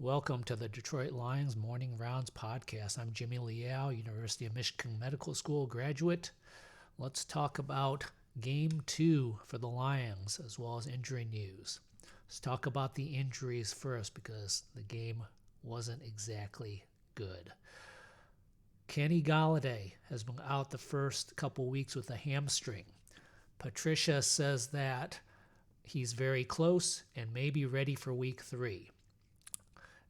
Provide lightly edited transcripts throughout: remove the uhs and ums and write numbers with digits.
Welcome to the Detroit Lions Morning Rounds podcast. I'm Jimmy Liao, University of Michigan Medical School graduate. Let's talk about Game 2 for the Lions as well as injury news. Let's talk about the injuries first because the game wasn't exactly good. Kenny Golladay has been out the first couple weeks with a hamstring. Patricia says that he's very close and may be ready for week 3.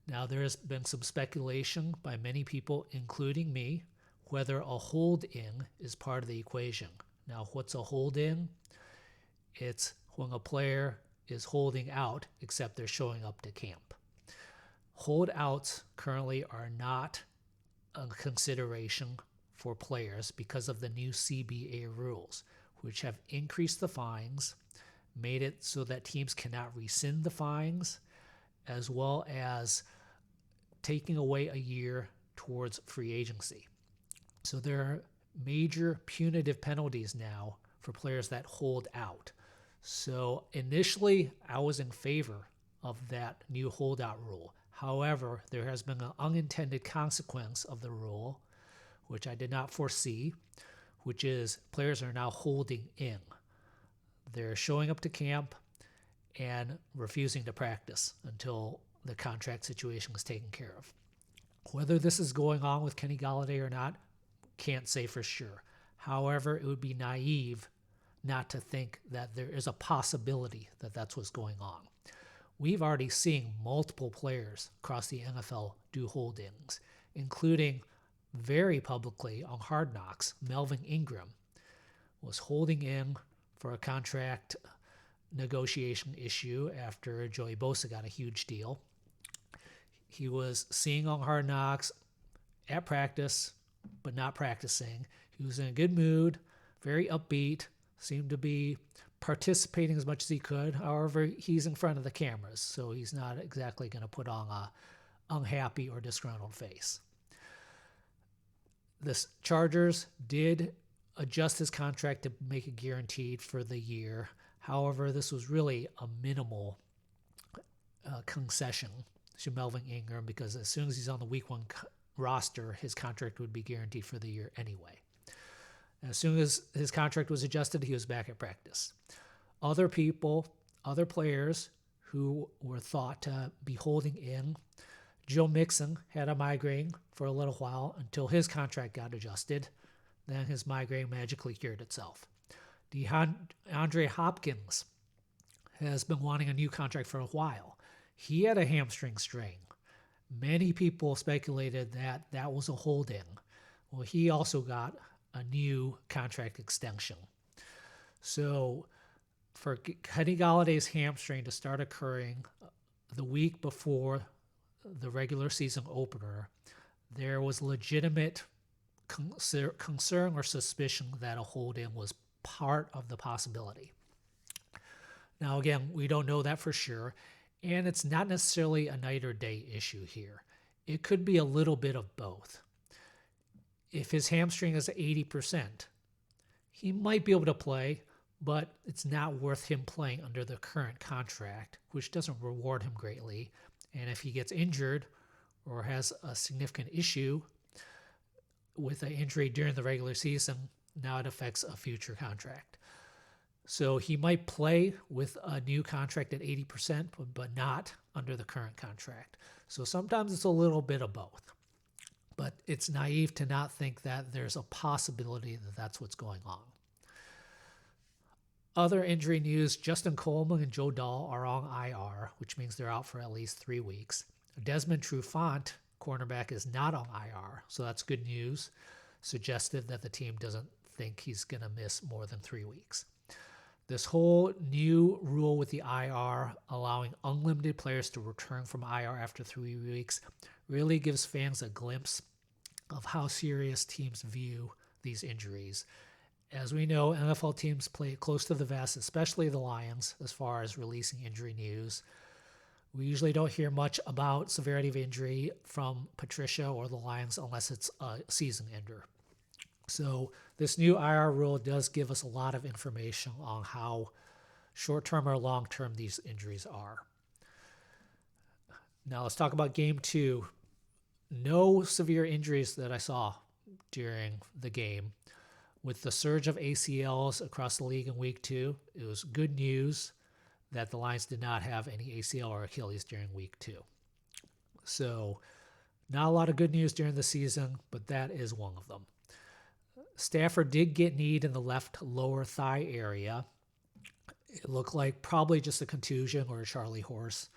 Now, there has been some speculation by many people, including me, whether a hold-in is part of the equation. Now, what's a hold-in? It's when a player is holding out, except they're showing up to camp. Holdouts currently are not a consideration for players because of the new CBA rules, which have increased the fines, made it so that teams cannot rescind the fines, as well as taking away a year towards free agency. So there are major punitive penalties now for players that hold out. So initially, I was in favor of that new holdout rule. However, there has been an unintended consequence of the rule, which I did not foresee, which is players are now holding in. They're showing up to camp and refusing to practice until the contract situation is taken care of. Whether this is going on with Kenny Golladay or not, can't say for sure. However, it would be naive not to think that there is a possibility that that's what's going on. We've already seen multiple players across the NFL do hold-ins, including very publicly on Hard Knocks, Melvin Ingram was holding in for a contract negotiation issue after Joey Bosa got a huge deal. He was seeing on Hard Knocks at practice, but not practicing. He was in a good mood, very upbeat, seemed to be participating as much as he could. However, he's in front of the cameras, so he's not exactly going to put on a unhappy or disgruntled face. The Chargers did adjust his contract to make it guaranteed for the year. However, this was really a minimal concession to Melvin Ingram because as soon as he's on the week 1 roster, his contract would be guaranteed for the year anyway. As soon as his contract was adjusted, he was back at practice. Other players who were thought to be holding in, Joe Mixon had a migraine for a little while until his contract got adjusted. Then his migraine magically cured itself. DeAndre Hopkins has been wanting a new contract for a while. He had a hamstring strain. Many people speculated that that was a hold-in. Well, he also got a new contract extension. So for Kenny Galladay's hamstring to start occurring the week before the regular season opener, there was legitimate concern or suspicion that a hold-in was part of the possibility. Now, again, we don't know that for sure, and it's not necessarily a night or day issue here. It could be a little bit of both. If his hamstring is 80%, he might be able to play, but it's not worth him playing under the current contract, which doesn't reward him greatly. And if he gets injured or has a significant issue with an injury during the regular season, now it affects a future contract. So he might play with a new contract at 80%, but not under the current contract. So sometimes it's a little bit of both. But it's naive to not think that there's a possibility that that's what's going on. Other injury news, Justin Coleman and Joe Dahl are on IR, which means they're out for at least 3 weeks. Desmond Trufant, cornerback, is not on IR, so that's good news, suggestive that the team doesn't think he's going to miss more than 3 weeks. This whole new rule with the IR, allowing unlimited players to return from IR after 3 weeks, really gives fans a glimpse of how serious teams view these injuries. As we know, NFL teams play close to the vest, especially the Lions, as far as releasing injury news. We usually don't hear much about severity of injury from Patricia or the Lions unless it's a season ender. So this new IR rule does give us a lot of information on how short-term or long-term these injuries are. Now let's talk about game 2. No severe injuries that I saw during the game. With the surge of ACLs across the league in week 2, it was good news that the Lions did not have any ACL or Achilles during week 2. So, not a lot of good news during the season, but that is one of them. Stafford did get kneed in the left lower thigh area. It looked like probably just a contusion or a Charlie horse.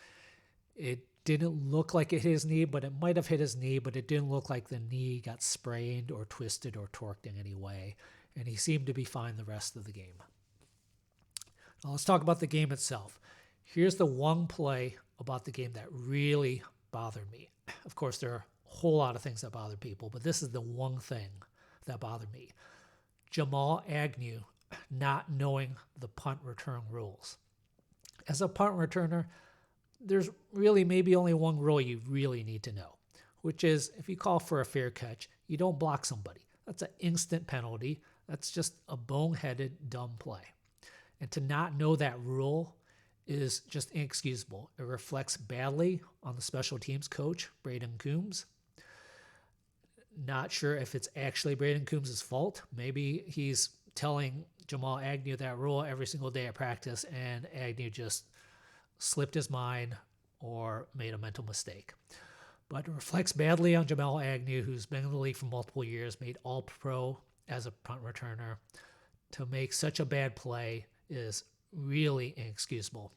It didn't look like it hit his knee, but it might have hit his knee, but it didn't look like the knee got sprained or twisted or torqued in any way. And he seemed to be fine the rest of the game. Now let's talk about the game itself. Here's the one play about the game that really bothered me. Of course, there are a whole lot of things that bother people, but this is the one thing that bothered me. Jamal Agnew not knowing the punt return rules. As a punt returner, there's really maybe only one rule you really need to know, which is if you call for a fair catch, you don't block somebody. That's an instant penalty. That's just a boneheaded, dumb play. And to not know that rule is just inexcusable. It reflects badly on the special teams coach, Braden Coombs. Not sure if it's actually Braden Coombs' fault. Maybe he's telling Jamal Agnew that rule every single day at practice, and Agnew just slipped his mind or made a mental mistake. But it reflects badly on Jamal Agnew, who's been in the league for multiple years, made All-Pro as a punt returner. To make such a bad play is really inexcusable.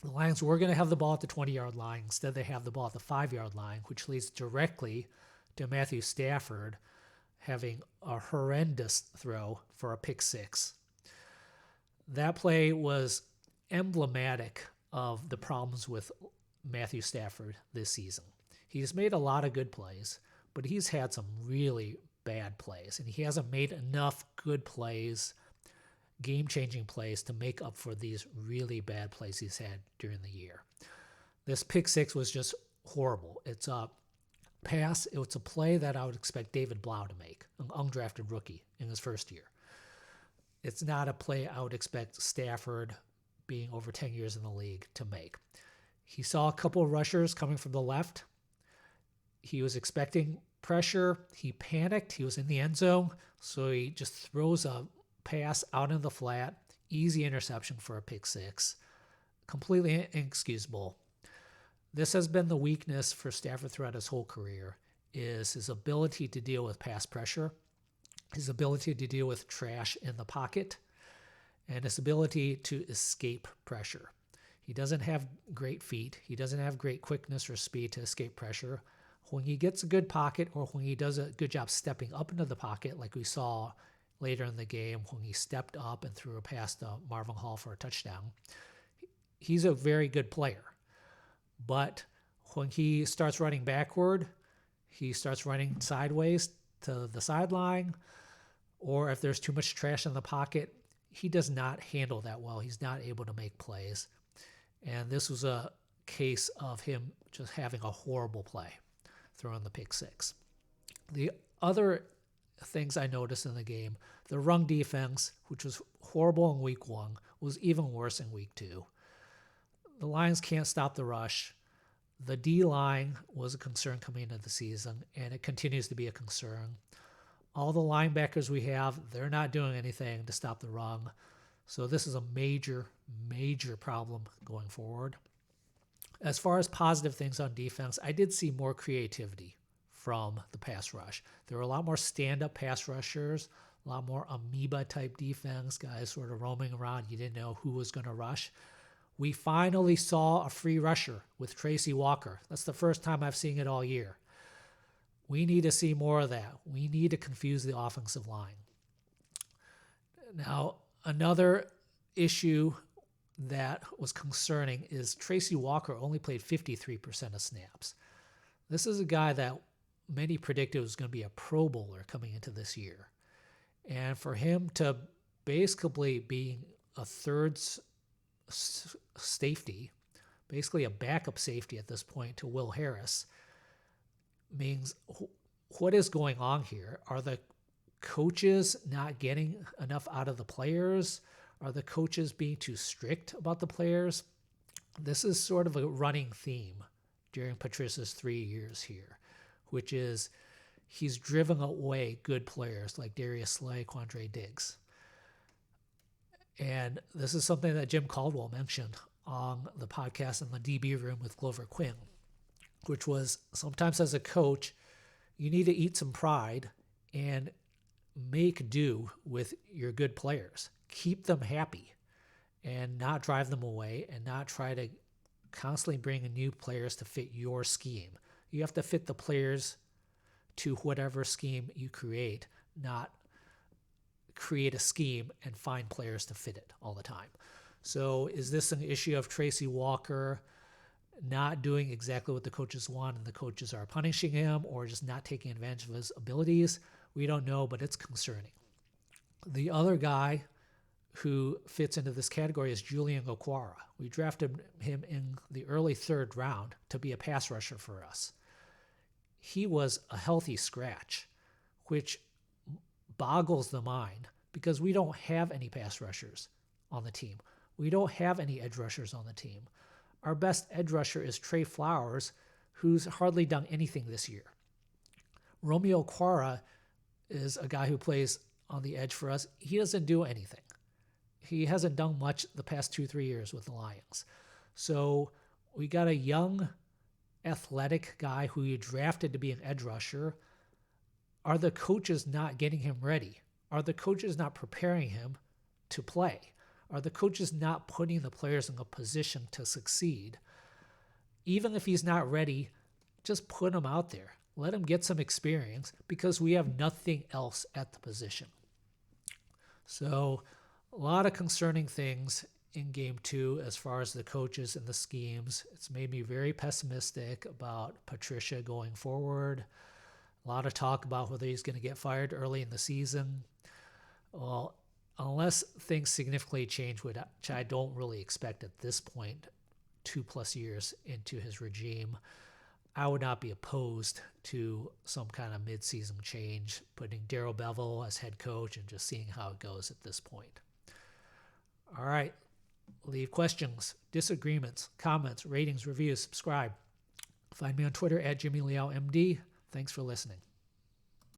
The Lions were going to have the ball at the 20-yard line. Instead, they have the ball at the 5-yard line, which leads directly to Matthew Stafford having a horrendous throw for a pick six. That play was emblematic of the problems with Matthew Stafford this season. He's made a lot of good plays, but he's had some really bad plays, and he hasn't made enough good plays, game-changing plays, to make up for these really bad plays he's had during the year. This pick six was just horrible. It's a pass. It's a play that I would expect David Blau to make, an undrafted rookie in his first year. It's not a play I would expect Stafford, being over 10 years in the league, to make. He saw a couple of rushers coming from the left. He was expecting pressure. He panicked. He was in the end zone, so he just throws a pass out in the flat. Easy interception for a pick six. Completely inexcusable. This has been the weakness for Stafford throughout his whole career, is his ability to deal with pass pressure, his ability to deal with trash in the pocket, and his ability to escape pressure. He doesn't have great feet. He doesn't have great quickness or speed to escape pressure. When he gets a good pocket, or when he does a good job stepping up into the pocket, like we saw later in the game when he stepped up and threw a pass to Marvin Hall for a touchdown, he's a very good player. But when he starts running backward, he starts running sideways to the sideline, or if there's too much trash in the pocket, he does not handle that well. He's not able to make plays. And this was a case of him just having a horrible play, throwing the pick six. The other things I noticed in the game, the run defense, which was horrible in week 1, was even worse in week 2. The Lions can't stop the rush. The D-line was a concern coming into the season, and it continues to be a concern. All the linebackers we have, they're not doing anything to stop the run. So this is a major, major problem going forward. As far as positive things on defense, I did see more creativity from the pass rush. There were a lot more stand-up pass rushers, a lot more amoeba-type defense, guys sort of roaming around. You didn't know who was going to rush. We finally saw a free rusher with Tracy Walker. That's the first time I've seen it all year. We need to see more of that. We need to confuse the offensive line. Now, another issue that was concerning is Tracy Walker only played 53% of snaps. This is a guy that many predicted was going to be a Pro Bowler coming into this year. And for him to basically be a third safety, basically a backup safety at this point to Will Harris, means what is going on here? Are the coaches not getting enough out of the players? Are the coaches being too strict about the players? This is sort of a running theme during Patricia's 3 years here, which is he's driven away good players like Darius Slay, Quandre Diggs. And this is something that Jim Caldwell mentioned on the podcast in the DB room with Glover Quinn, which was sometimes as a coach, you need to eat some pride and make do with your good players. Keep them happy and not drive them away and not try to constantly bring in new players to fit your scheme. You have to fit the players to whatever scheme you create, not create a scheme and find players to fit it all the time. So is this an issue of Tracy Walker not doing exactly what the coaches want and the coaches are punishing him, or just not taking advantage of his abilities? We don't know, but it's concerning. The other guy who fits into this category is Julian Okwara. We drafted him in the early 3rd round to be a pass rusher for us. He was a healthy scratch, which boggles the mind because we don't have any pass rushers on the team. We don't have any edge rushers on the team. Our best edge rusher is Trey Flowers, who's hardly done anything this year. Romeo Okwara is a guy who plays on the edge for us. He doesn't do anything. He hasn't done much the past 2-3 years with the Lions. So we got a young, athletic guy who you drafted to be an edge rusher. Are the coaches not getting him ready? Are the coaches not preparing him to play? Are the coaches not putting the players in a position to succeed? Even if he's not ready, just put him out there. Let him get some experience because we have nothing else at the position. So a lot of concerning things in Game 2 as far as the coaches and the schemes. It's made me very pessimistic about Patricia going forward. A lot of talk about whether he's going to get fired early in the season. Well, unless things significantly change, which I don't really expect at this point, 2+ years into his regime, I would not be opposed to some kind of mid-season change, putting Darrell Bevell as head coach and just seeing how it goes at this point. All right. Leave questions, disagreements, comments, ratings, reviews, subscribe. Find me on Twitter at Jimmy Liao MD. Thanks for listening.